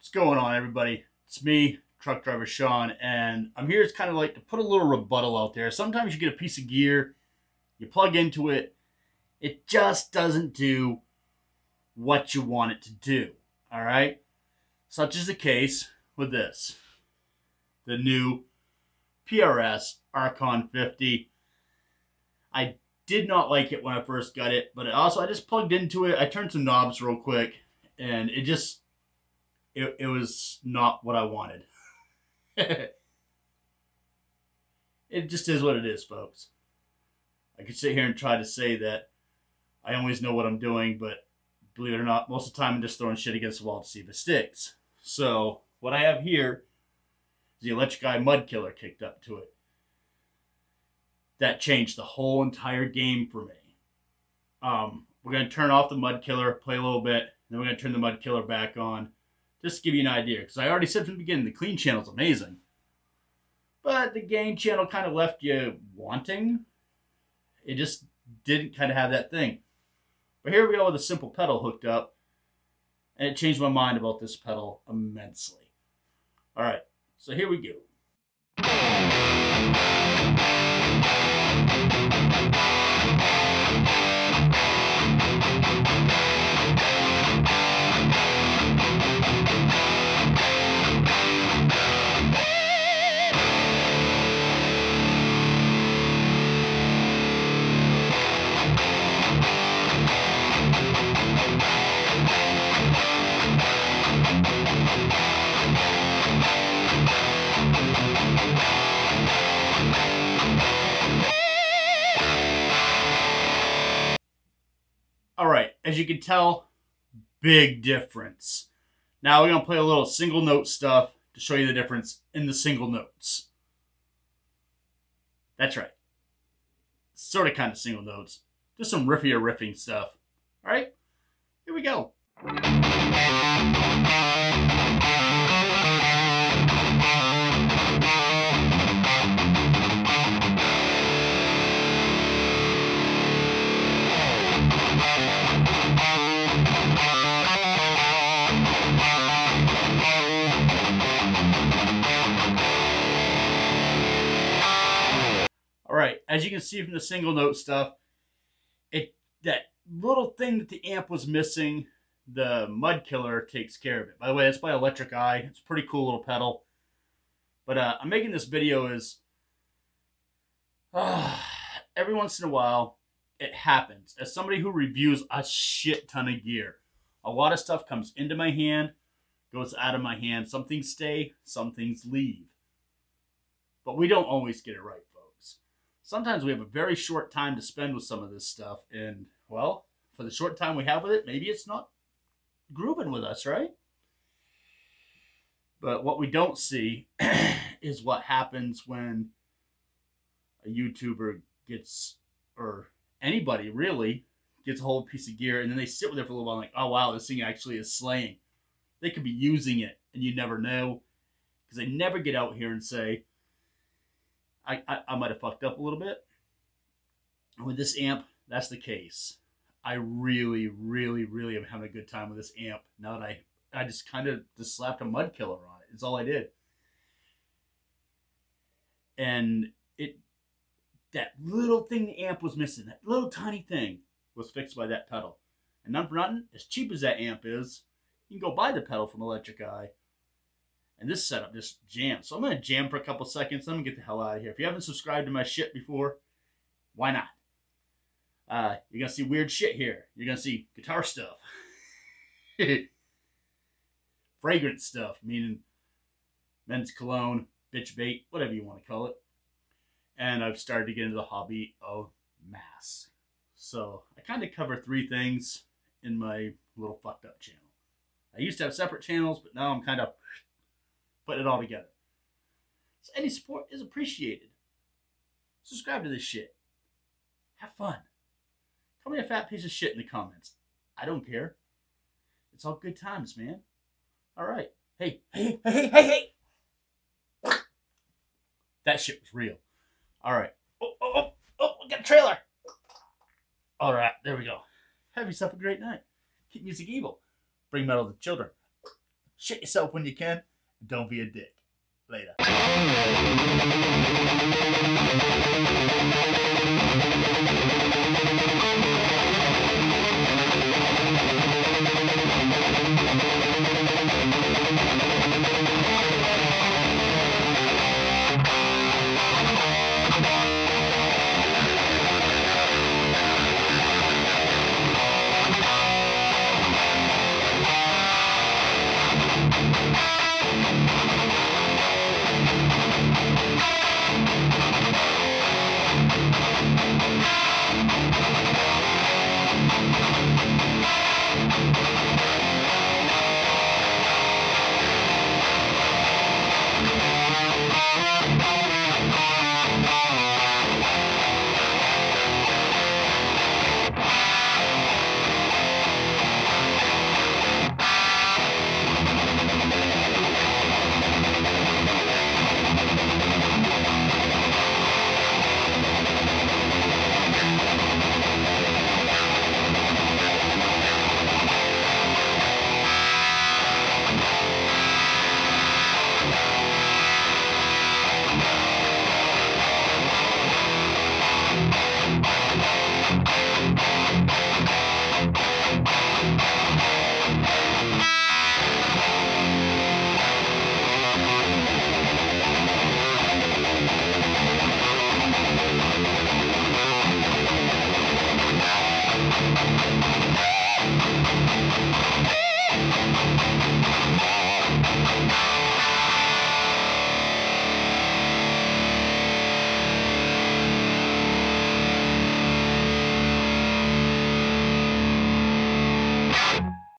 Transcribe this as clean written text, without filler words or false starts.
What's going on, everybody? It's me, truck driver Sean, and I'm here to kind of like to put a little rebuttal out there. Sometimes you get a piece of gear, you plug into it, it just doesn't do what you want it to do, all right? Such is the case with this, the new PRS Archon 50. I did not like it when I first got it, but I just plugged into it. I turned some knobs real quick, and it just it was not what I wanted. It just is what it is, folks. I could sit here and try to say that I always know what I'm doing, but believe it or not, most of the time I'm just throwing shit against the wall to see if it sticks. So what I have here is the Electric Eye Mud Killer kicked up to it. That changed the whole entire game for me. We're going to turn off the Mud Killer, play a little bit, then we're going to turn the Mud Killer back on. Just to give you an idea, because I already said from the beginning, the clean channel is amazing. But the gain channel kind of left you wanting. It just didn't kind of have that thing. But here we go with a simple pedal hooked up. And it changed my mind about this pedal immensely. Alright, so here we go. Alright, as you can tell, big difference. Now we're going to play a little single note stuff to show you the difference in the single notes. That's right. Sort of kind of single notes. Just some riffing stuff. Alright, here we go. Alright, as you can see from the single note stuff, that little thing that the amp was missing, the Mud Killer takes care of it. By the way, it's by Electric Eye. It's a pretty cool little pedal. But I'm making this video every once in a while, it happens. As somebody who reviews a shit ton of gear, a lot of stuff comes into my hand, goes out of my hand. Some things stay, some things leave. But we don't always get it right, folks. Sometimes we have a very short time to spend with some of this stuff, and, well, for the short time we have with it, maybe it's not grooving with us, right? But what we don't see is what happens when a YouTuber gets, or anybody really, gets a whole piece of gear, and then they sit with it for a little while like, oh wow, this thing actually is slaying. They could be using it, and you never know, because they never get out here and say, I might have fucked up a little bit. And with this amp, that's the case. I really am having a good time with this amp now that I just kind of just slapped a Mud Killer on it. It's all I did. And that little thing the amp was missing, that little tiny thing, was fixed by that pedal. And none for nothing, as cheap as that amp is, you can go buy the pedal from Electric Eye. And this setup just jams. So I'm going to jam for a couple seconds. I'm going to get the hell out of here. If you haven't subscribed to my shit before, why not? You're going to see weird shit here. You're going to see guitar stuff. Fragrant stuff, meaning men's cologne, bitch bait, whatever you want to call it. And I've started to get into the hobby of masks. So I kind of cover 3 things in my little fucked up channel. I used to have separate channels, but now I'm kind of putting it all together. So any support is appreciated. Subscribe to this shit. Have fun. Call me a fat piece of shit in the comments. I don't care. It's all good times, man. All right. Hey. That shit was real. All right. Oh, we got a trailer. All right, there we go. Have yourself a great night. Keep music evil. Bring metal to children. Shit yourself when you can. Don't be a dick. Later.